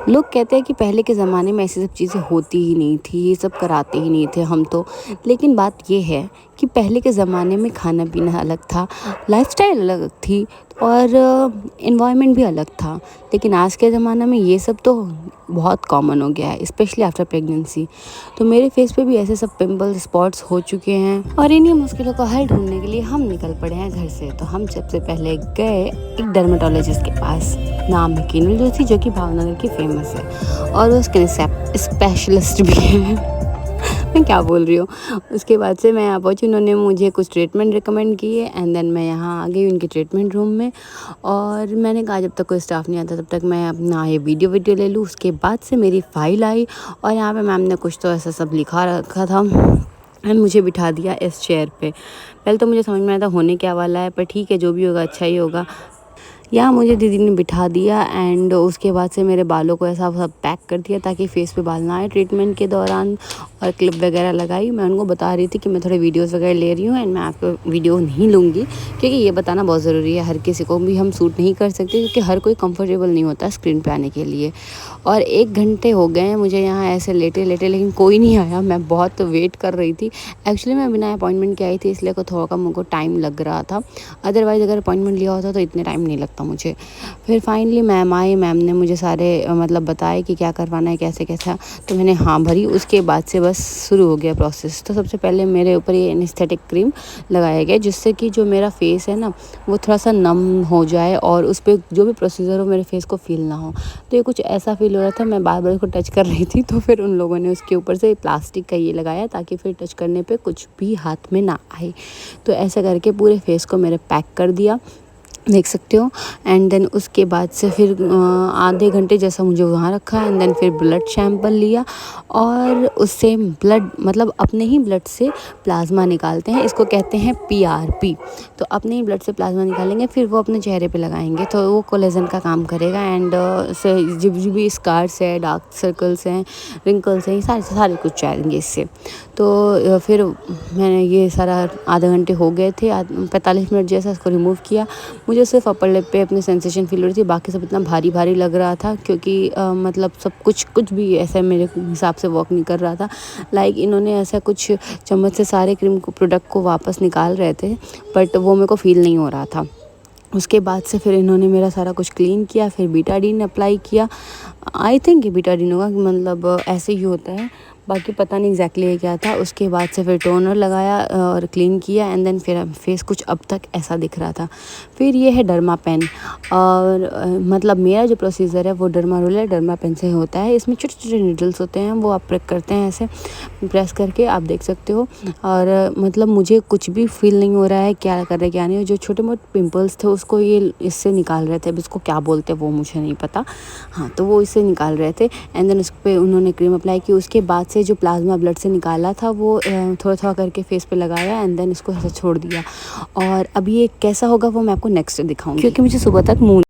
लोग कहते हैं कि पहले के ज़माने में ऐसी सब चीज़ें होती ही नहीं थी, ये सब कराते ही नहीं थे हम तो। लेकिन बात ये है कि पहले के ज़माने में खाना-पीना अलग था, लाइफ़स्टाइल अलग थी और एनवायरनमेंट भी अलग था। लेकिन आज के ज़माने में ये सब तो बहुत कॉमन हो गया है, स्पेशली आफ्टर प्रेगनेंसी। तो मेरे फेस पे भी ऐसे सब पिंपल्स, स्पॉट्स हो चुके हैं और इन्हीं मुश्किलों का हल ढूँढने के लिए हम निकल पड़े हैं घर से। तो हम सबसे पहले गए एक डर्मेटोलॉजिस्ट के पास, नाम है किन्नल जोशी, जो कि भावनगर की फेमस है और वो स्किन स्पेशलिस्ट भी है। मैं क्या बोल रही हूँ। उसके बाद से मैं यहाँ पहुँची, उन्होंने मुझे कुछ ट्रीटमेंट रिकमेंड किए एंड देन मैं यहाँ आ गई उनके ट्रीटमेंट रूम में और मैंने कहा जब तक कोई स्टाफ नहीं आता तब तक मैं अपना ये वीडियो ले लूँ। उसके बाद से मेरी फ़ाइल आई और यहाँ पे मैम ने कुछ तो ऐसा सब लिखा रखा था एंड मुझे बिठा दिया इस चेयर पे। पहले तो मुझे समझ में आया था होने क्या वाला है, पर ठीक है जो भी होगा अच्छा ही होगा। यहाँ मुझे दीदी ने बिठा दिया एंड उसके बाद से मेरे बालों को ऐसा सब पैक कर दिया ताकि फेस पे बाल ना आए ट्रीटमेंट के दौरान, और क्लिप वगैरह लगाई। मैं उनको बता रही थी कि मैं थोड़े वीडियोस वगैरह ले रही हूँ एंड मैं आपको वीडियो नहीं लूँगी, क्योंकि ये बताना बहुत ज़रूरी है। हर किसी को भी हम सूट नहीं कर सकते, क्योंकि हर कोई कंफर्टेबल नहीं होता स्क्रीन पे आने के लिए। और 1 घंटे हो गए हैं मुझे यहाँ ऐसे लेटे लेटे, लेकिन कोई नहीं आया। मैं बहुत वेट कर रही थी। एक्चुअली मैं बिना अपॉइंटमेंट के आई थी, इसलिए को थोड़ा मुझको टाइम लग रहा था। अदरवाइज़ अगर अपॉइंटमेंट लिया होता तो इतने टाइम नहीं लगता मुझे। फिर फाइनली मैम आई, मैम ने मुझे सारे मतलब बताए कि क्या करवाना है, कैसे कैसा। तो मैंने हाँ भरी। उसके बाद से बस शुरू हो गया प्रोसेस। तो सबसे पहले मेरे ऊपर ये एनेस्थेटिक क्रीम लगाया गया, जिससे कि जो मेरा फेस है ना वो थोड़ा सा नम हो जाए और उस पर जो भी प्रोसीजर हो मेरे फेस को फील ना हो। तो ये कुछ ऐसा फील हो रहा था, मैं बार बार उसको टच कर रही थी। तो फिर उन लोगों ने उसके ऊपर से प्लास्टिक का ये लगाया ताकि फिर टच करने पे कुछ भी हाथ में ना आए। तो ऐसा करके पूरे फेस को मेरे पैक कर दिया, देख सकते हो। एंड देन उसके बाद से फिर आधे घंटे जैसा मुझे वहाँ रखा एंड देन फिर ब्लड सैंपल लिया और उससे ब्लड मतलब अपने ही ब्लड से प्लाज्मा निकालते हैं, इसको कहते हैं पीआरपी। तो अपने ही ब्लड से प्लाज्मा निकालेंगे, फिर वो अपने चेहरे पे लगाएंगे तो वो कोलेजन का काम करेगा एंड जो भी स्कार्स है, डार्क सर्कल्स हैं, रिंकल्स हैं, ये सारे कुछ जाएंगे इससे। तो फिर मैंने ये सारा आधे घंटे हो गए थे, 45 मिनट जैसा इसको रिमूव किया। मुझे सिर्फ अपर लिप पे अपनी सेंसेशन फील हो रही थी, बाकी सब इतना भारी भारी लग रहा था, क्योंकि मतलब सब कुछ भी ऐसा मेरे हिसाब से वर्क नहीं कर रहा था। लाइक इन्होंने ऐसा कुछ चम्मच से सारे क्रीम को प्रोडक्ट को वापस निकाल रहे थे, बट वो मेरे को फील नहीं हो रहा था। उसके बाद से फिर इन्होंने मेरा सारा कुछ क्लीन किया, फिर बीटाडीन अप्लाई किया। आई थिंक ये बीटाडीन होगा, मतलब ऐसे ही होता है, बाकी पता नहीं एग्जैक्टली ये क्या था। उसके बाद से फिर टोनर लगाया और क्लीन किया एंड देन फिर फेस कुछ अब तक ऐसा दिख रहा था। फिर ये है डर्मा पेन और मतलब मेरा जो प्रोसीजर है वो डर्मा रोलर डर्मा पेन से होता है। इसमें छोटे छोटे नीडल्स होते हैं, वो आप प्रेस करते हैं, ऐसे प्रेस करके आप देख सकते हो। और मतलब मुझे कुछ भी फील नहीं हो रहा है क्या कर रहे क्या नहीं। जो छोटे मोटे पिंपल्स थे उसको ये इससे निकाल रहे थे, अब इसको क्या बोलते हैं वो मुझे नहीं पता। हाँ, तो वो इससे निकाल रहे थे एंड देन उस पर उन्होंने क्रीम अप्लाई की। उसके बाद से जो प्लाज्मा ब्लड से निकाला था वो थोड़ा थोड़ा करके फेस पे लगाया एंड देन इसको ऐसे छोड़ दिया। और अब ये कैसा होगा वो मैं आपको नेक्स्ट दिखाऊंगी, क्योंकि मुझे सुबह तक मुँह